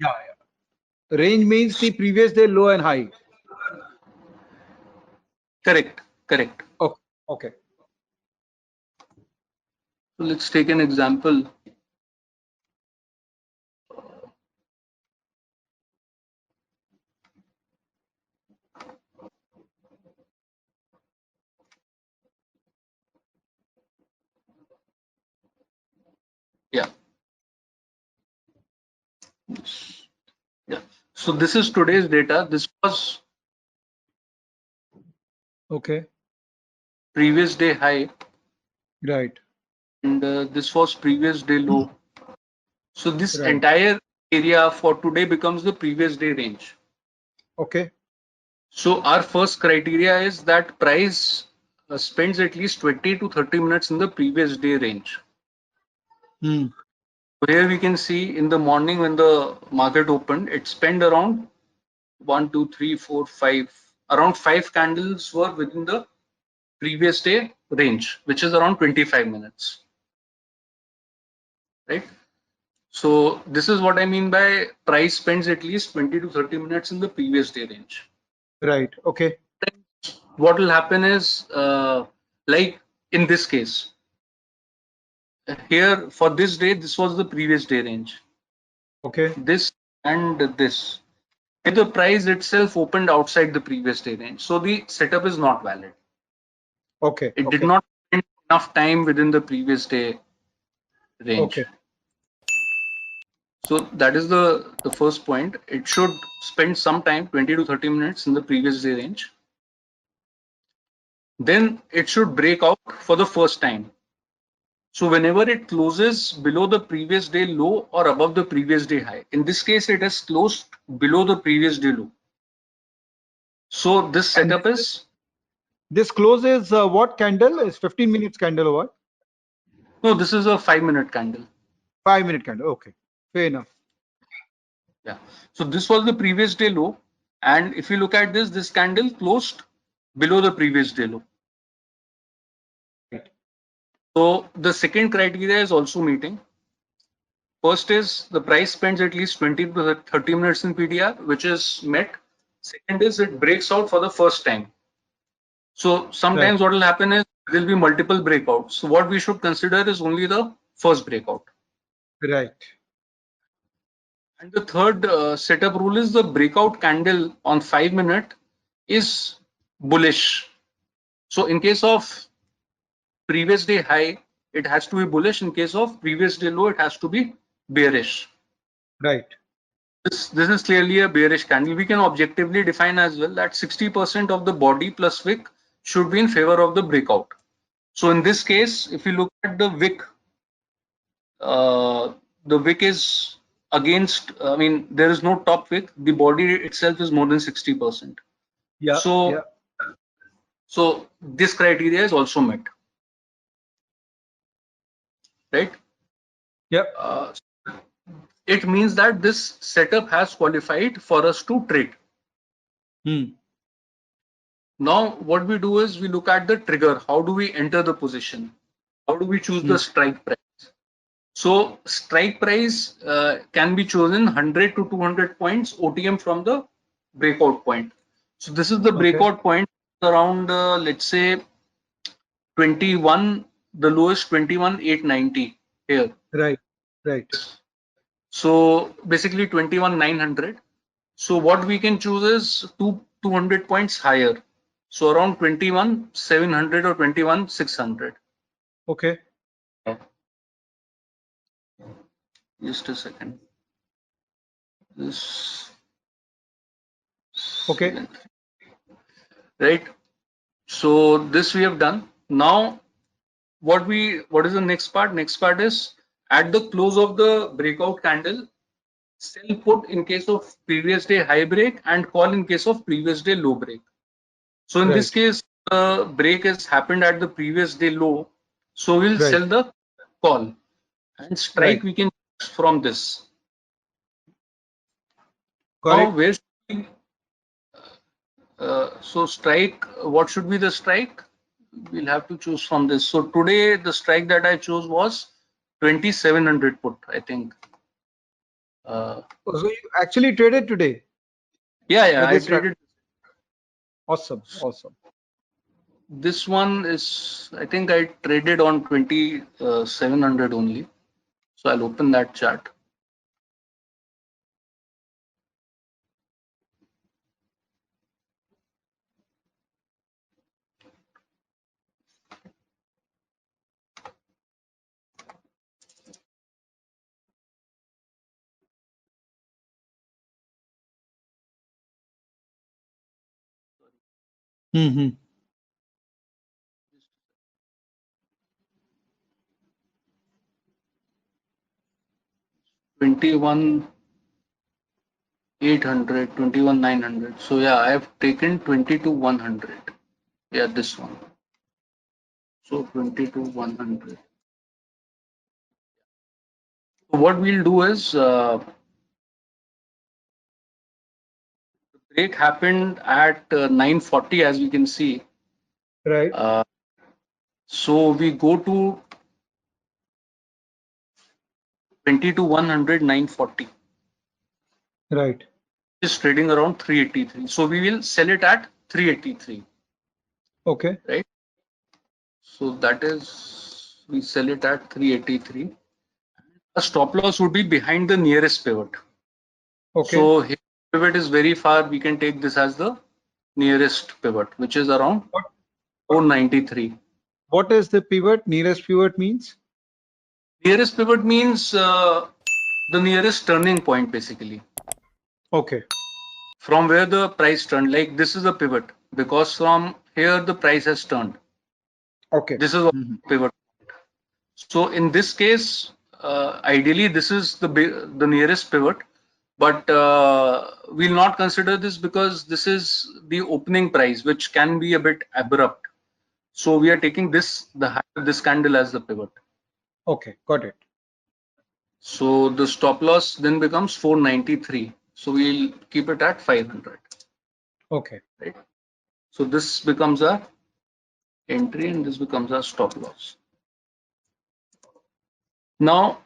Yeah, yeah. Range means the previous day low and high. Correct, correct. Okay, okay. So let's take an example. Yeah, yeah. So this is today's data. This was Okay, previous day high, right, and this was previous day low. So this right. entire area for today becomes the previous day range. Okay. So our first criteria is that price spends at least 20 to 30 minutes in the previous day range. Hmm. Here we can see in the morning when the market opened, it spent around 1, 2, 3, 4, 5, around 5 candles were within the previous day range, which is around 25 minutes, right? So this is what I mean by price spends at least 20 to 30 minutes in the previous day range. Right. Okay. What will happen is, like in this case, here for this day, this was the previous day range. Okay. This and this. The price itself opened outside the previous day range, so the setup is not valid. Okay. It did Okay. not spend enough time within the previous day range. Okay. So that is the first point. It should spend some time, 20 to 30 minutes in the previous day range. Then it should break out for the first time. So whenever it closes below the previous day low or above the previous day high, in this case, it has closed below the previous day low. So this And setup is, this closes what candle is 15 minutes candle or what? no, this is a 5-minute candle. 5-minute candle. Okay. Fair enough. Yeah. So this was the previous day low. And if you look at this, this candle closed below the previous day low. Right. So the second criteria is also meeting. First is the price spends at least 20 to 30 minutes in PTR, which is met. Second is it breaks out for the first time. So Right. sometimes what will happen is there will be multiple breakouts. So what we should consider is only the first breakout. Right. And the third setup rule is the breakout candle on 5-minute is bullish. So in case of previous day high, it has to be bullish. In case of previous day low, it has to be bearish. Right. This is clearly a bearish candle. We can objectively define as well that 60% of the body plus wick should be in favor of the breakout. So in this case, if you look at the wick is against, I mean, there is no top wick. The body itself is more than 60%. Yeah. Yeah. So this criteria is also met, right? Yep. It means that this setup has qualified for us to trade. Now, what we do is we look at the trigger. How do we enter the position? How do we choose the strike price? So strike price can be chosen 100 to 200 points OTM from the breakout point. So this is the Okay. breakout point around, let's say 21, the lowest 21,890 here. Right. Right. So basically 21,900. So what we can choose is 200 points higher. So around 21,700 or 21,600. Okay. Just a second. This Okay. right. So this we have done. Now what is the next part? Next part is at the close of the breakout candle, sell put in case of previous day high break and call in case of previous day low break. So in this Right. case, the break has happened at the previous day low. So we'll Right. sell the call and strike Right. we can choose from this. Got Now it. where should we, so strike, what should be the strike? We'll have to choose from this. So today the strike that I chose was 2,700 put, I think. So you actually traded today Yeah, at I this rate. traded. Awesome. Awesome. This one is, I think I traded on 2,700 only. So I'll open that chart. Mm-hmm. 21,800, 21,900. So yeah, I have taken 22,100. Yeah, this one. So 22,100. So what we'll do is break happened at 9:40, as we can see. Right. So we go to 22,100, 9:40. Right. Is trading around 383. So we will sell it at 383. Okay. Right. So that is, we sell it at 383. A stop loss would be behind the nearest pivot. Okay. So here pivot is very far. We can take this as the nearest pivot, which is around What 493. what is the pivot? Nearest pivot means? Nearest pivot means the nearest turning point, basically, Okay. from where the price turned. Like this is a pivot because from here the price has turned. Okay. This is a Mhm. pivot. So in this case, ideally this is the nearest pivot, but we'll not consider this because this is the opening price, which can be a bit abrupt. So we are taking this the high of this candle as the pivot. Okay, got it. So the stop loss then becomes 493. So we'll keep it at 500, Okay. right? So this becomes our entry and this becomes our stop loss. Now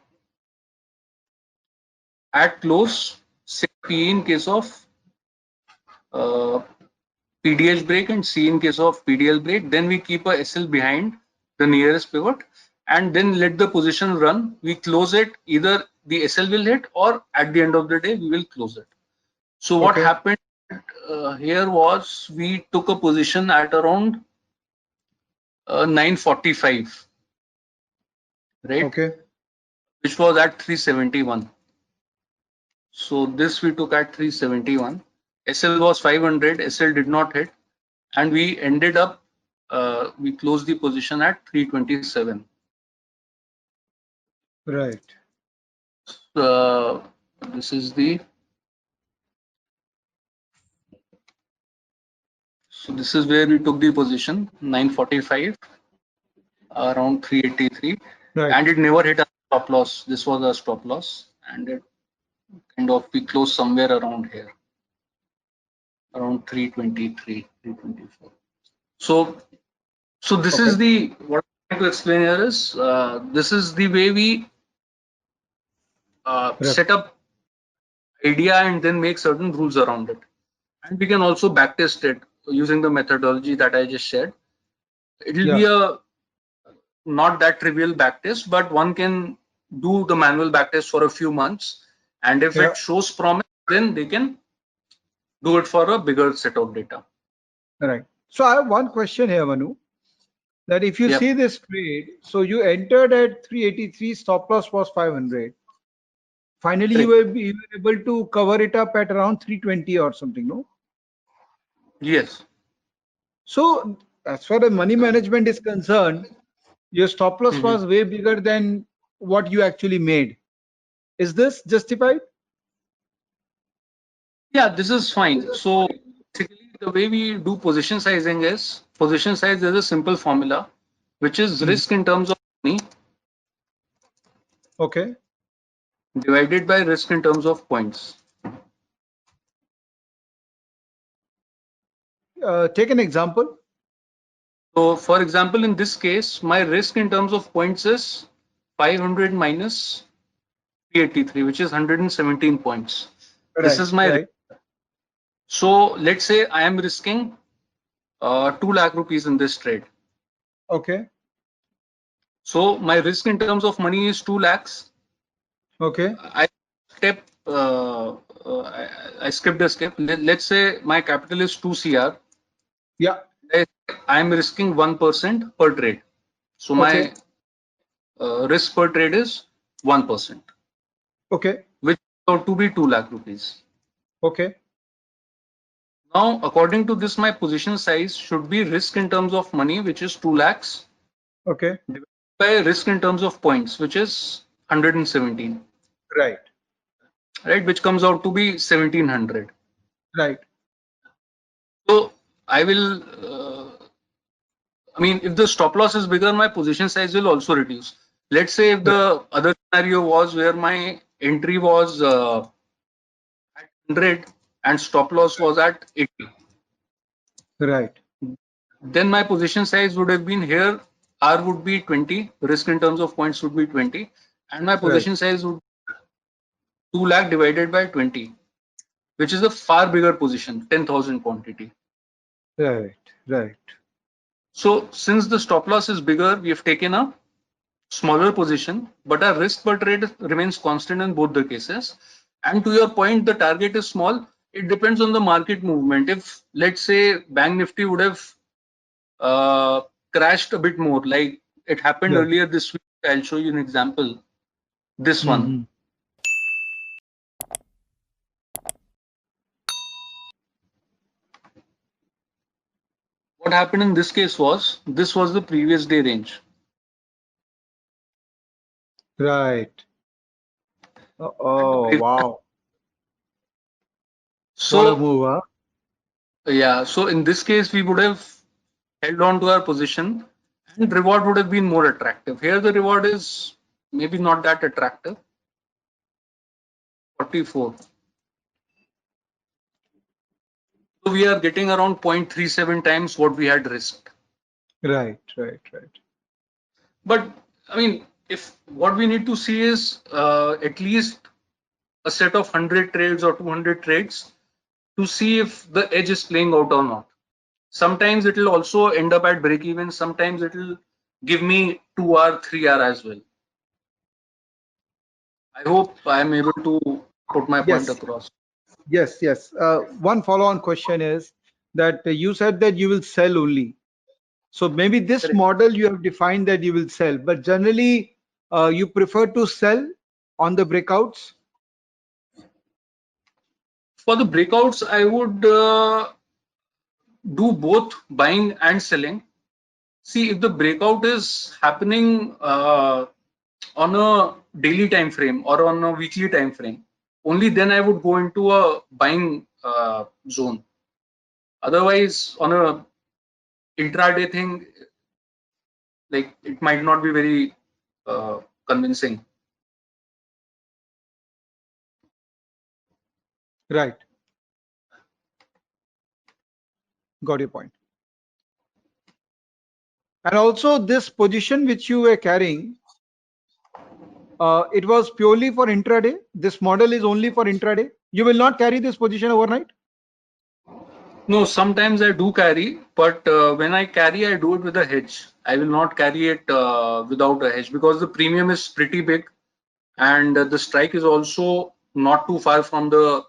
at close, say P in case of uh, PDH break and C in case of PDL break, then we keep a SL behind the nearest pivot and then let the position run. We close it, either the SL will hit or at the end of the day we will close it. So what Okay. happened here was we took a position at around 945, right, Okay. which was at 371. So this we took at 371. SL was 500, SL did not hit, and we ended up we closed the position at 327. Right. uh, this is the so this is where we took the position 945 around 383, Right. and it never hit a stop loss. This was a stop loss, and it kind of we closed somewhere around here, around 323, 324. So this is Okay. the what I'm trying to explain here is this is the way we Ref. set up idea and then make certain rules around it, and we can also backtest it using the methodology that I just shared. It will Yeah. be a not that trivial backtest, but one can do the manual backtest for a few months, and if Yeah. it shows promise, then they can do it for a bigger set of data. Right. So I have one question here, Manu. That if you Yep. see this trade, so you entered at 383, stop loss was 500. Finally, Correct. you were able to cover it up at around 320 or something, no? Yes. So as far as money management is concerned, your stop loss Mhm. was way bigger than what you actually made. Is this justified? Yeah, this is fine. So basically, the way we do position sizing is position size is a simple formula, which is Mhm. risk in terms of money Okay. divided by risk in terms of points. Take an example. So, for example, in this case, my risk in terms of points is 500 minus 383, which is 117 points. This Right. is my risk. Right. So let's say I am risking 2 lakh rupees in this trade. Okay. So my risk in terms of money is 2 lakhs. Okay. I step I skipped a step. Let's say my capital is 2 CR. Yeah. I am risking 1% per trade. So Okay. my risk per trade is 1%, Okay. which out to be 2 lakh rupees. Okay. Now, according to this, my position size should be risk in terms of money, which is 2 lakhs, Okay. divided by risk in terms of points, which is 117, Right. right? Which comes out to be 1700. Right. So I will, I mean, if the stop loss is bigger, my position size will also reduce. Let's say if Right. the other scenario was where my entry was at 100 and stop loss was at 80, Right. then my position size would have been here. R would be 20, risk in terms of points would be 20, and my Right. position size would be 2 lakh divided by 20, which is a far bigger position, 10,000 quantity. Right. Right. So since the stop loss is bigger, we have taken a smaller position, but our risk per trade remains constant in both the cases. And to your point, the target is small. It depends on the market movement. If let's say Bank Nifty would have uh, crashed a bit more, like it happened Yeah. earlier this week, I'll show you an example. This one. Hmm. What happened in this case was this was the previous day range. Right. And the Oh, break. wow. What a So move, huh? yeah, so in this case we would have held on to our position and reward would have been more attractive. Here the reward is maybe not that attractive. 44. So we are getting around 0.37 times what we had risked. Right, right, right. But I mean, if what we need to see is at least a set of 100 trades or 200 trades to see if the edge is playing out or not. Sometimes it will also end up at break even. Sometimes it will give me 2 hour, 3 hour as well. I hope I am able to put my point Yes, across. yes, yes. One follow-on question is that you said that you will sell only. So maybe this Correct. model you have defined that you will sell, but generally you prefer to sell on the breakouts. For the breakouts, I would do both buying and selling. See, if the breakout is happening on a daily time frame or on a weekly time frame, only then I would go into a buying zone. Otherwise, on a intraday thing, like it might not be very uh, convincing. Right. Got your point. And also this position which you were carrying, it was purely for intraday. This model is only for intraday. You will not carry this position overnight. No, sometimes I do carry, but when I carry, I do it with a hedge. I will not carry it without a hedge because the premium is pretty big and the strike is also not too far from the,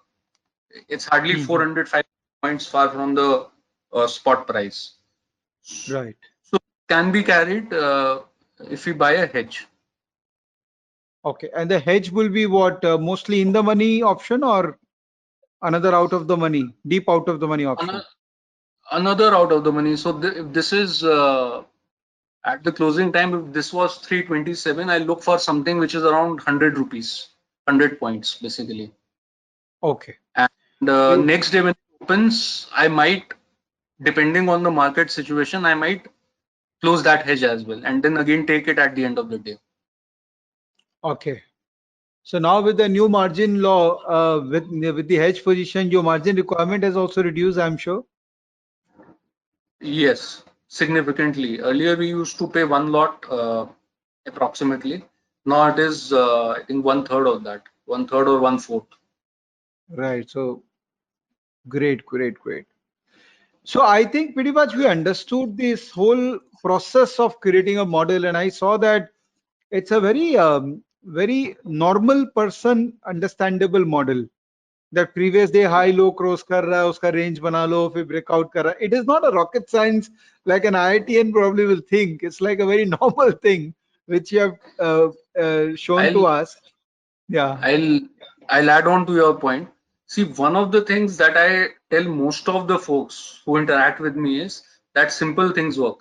it's hardly Mhm. 400 points far from the spot price. Right. So can be carried if we buy a hedge. Okay. And the hedge will be what? Mostly in the money option or another out of the money, deep out of the money option? Ano- Another out of the money. So if this is at the closing time, if this was 327, I look for something which is around 100 rupees, 100 points basically. Okay. And next day when it opens, I might, depending on the market situation, I might close that hedge as well and then again take it at the end of the day. Okay. So now with the new margin law, with the hedge position, your margin requirement has also reduced, I'm sure. Yes, significantly. Earlier we used to pay one lot approximately. Now it is, I think, one third of that, one third or one fourth. Right. So great, great, great. So I think pretty much we understood this whole process of creating a model, and I saw that it's a very, very normal person understandable model. That previous day high low cross कर रहा है उसका range बना लो फिर breakout कर रहा है. It is not a rocket science like an IITN probably will think. It's like a very normal thing which you have shown I'll to us. Yeah, I'll I'll add on to your point. See, one of the things that I tell most of the folks who interact with me is that simple things work.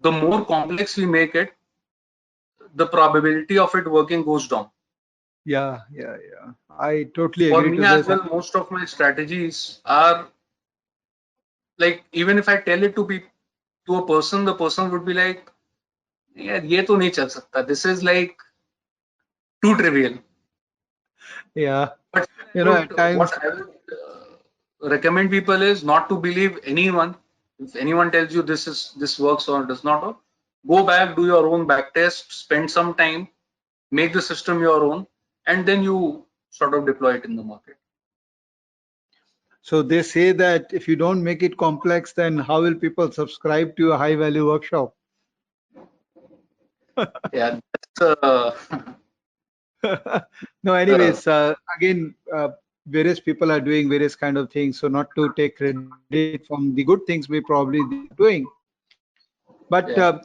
The more complex we make it, the probability of it working goes down. yeah, yeah, yeah. I totally For agree me to as this. well, most of my strategies are like, even if I tell it to be to a person, the person would be like, yeah, ये तो नहीं चल सकता. This is like too trivial. Yeah, But at times. what I would recommend people is not to believe anyone. If anyone tells you this works or does not work, go back, do your own back test, spend some time, make the system your own, and then you sort of deploy it in the market. So they say that if you don't make it complex, then how will people subscribe to a high value workshop? Yeah, that's No, Uh, anyways, again, various people are doing various kind of things. So not to take credit from the good things we probably they are doing. But yeah.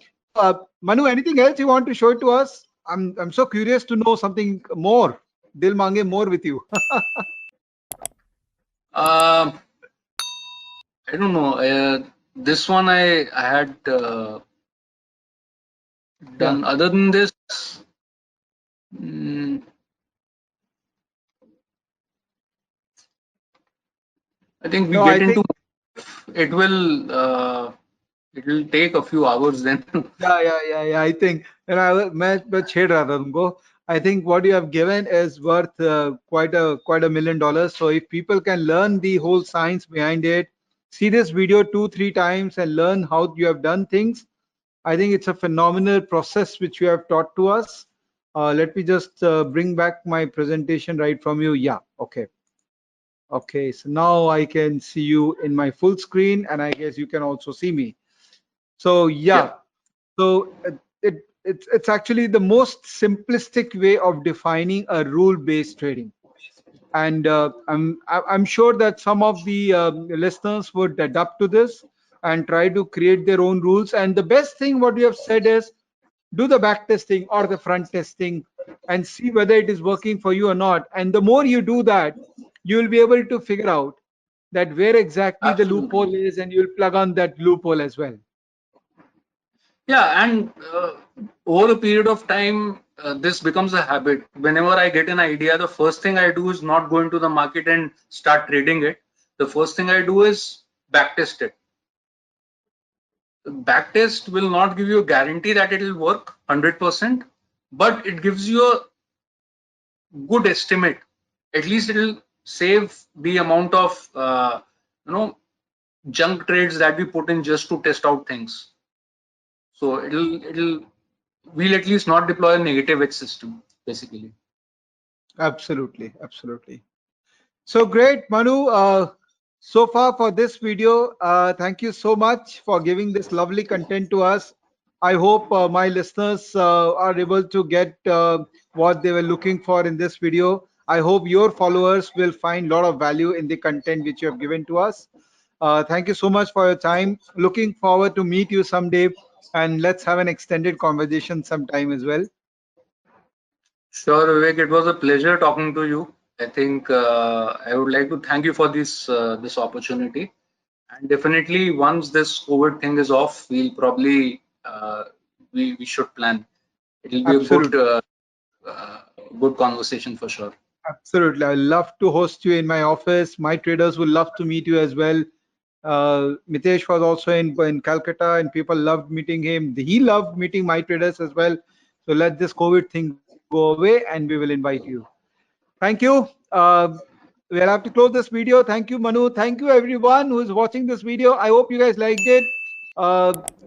Manu, anything else you want to show it to us? I'm so curious to know something more. Dil mange more with you. Um, I don't know. This one I had Yeah. done. Other than this, mm, I think we No, get I into think it will take a few hours then. yeah. I think, and मैं छेड़ रहा था तुमको. I think what you have given is worth quite a $1 million. So if people can learn the whole science behind it, see this video 2 3 times and learn how you have done things. I think it's a phenomenal process which you have taught to us. Let me just bring back my presentation right from you. Yeah, okay. Okay, so now I can see you in my full screen, and I guess you can also see me. So Yeah. yeah, so it's actually the most simplistic way of defining a rule-based trading. And I'm sure that some of the listeners would adapt to this and try to create their own rules. And the best thing what you have said is do the back testing or the front testing and see whether it is working for you or not. And the more you do that, you will be able to figure out that where exactly the loophole Absolutely. is, and you'll plug on that loophole as well. Yeah, and over a period of time, this becomes a habit. Whenever I get an idea, the first thing I do is not go into the market and start trading it. The first thing I do is backtest it. Backtest will not give you a guarantee that it will work 100%, but it gives you a good estimate. At least it will save the amount of you know junk trades that we put in just to test out things. So it'll we'll at least not deploy a negative edge system basically. Absolutely. So great, Manu. So far for this video, thank you so much for giving this lovely content to us. I hope my listeners are able to get what they were looking for in this video. I hope your followers will find a lot of value in the content which you have given to us. Thank you so much for your time. Looking forward to meet you someday, and let's have an extended conversation sometime as well. Sure, Vivek, it was a pleasure talking to you. I think I would like to thank you for this opportunity. And definitely, once this COVID thing is off, we'll probably we should plan. It'll be a Absolutely. uh, good conversation for sure. Absolutely. I love to host you in my office. My traders would love to meet you as well. Mitesh was also in Calcutta, and people loved meeting him. He loved meeting my traders as well. So let this COVID thing go away, and we will invite you. Thank you. We'll have to close this video. Thank you, Manu. Thank you, everyone who is watching this video. I hope you guys liked it.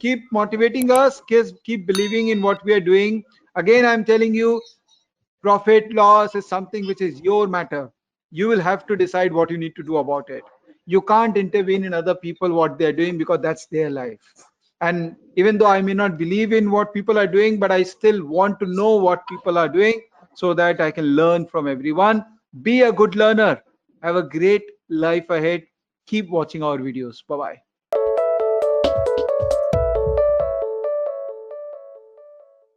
Keep motivating us. Keep believing in what we are doing. Again, I'm telling you, profit loss is something which is your matter. You will have to decide what you need to do about it. You can't intervene in other people what they're doing because that's their life. And even though I may not believe in what people are doing, but I still want to know what people are doing so that I can learn from everyone. Be a good learner. Have a great life ahead. Keep watching our videos. Bye bye.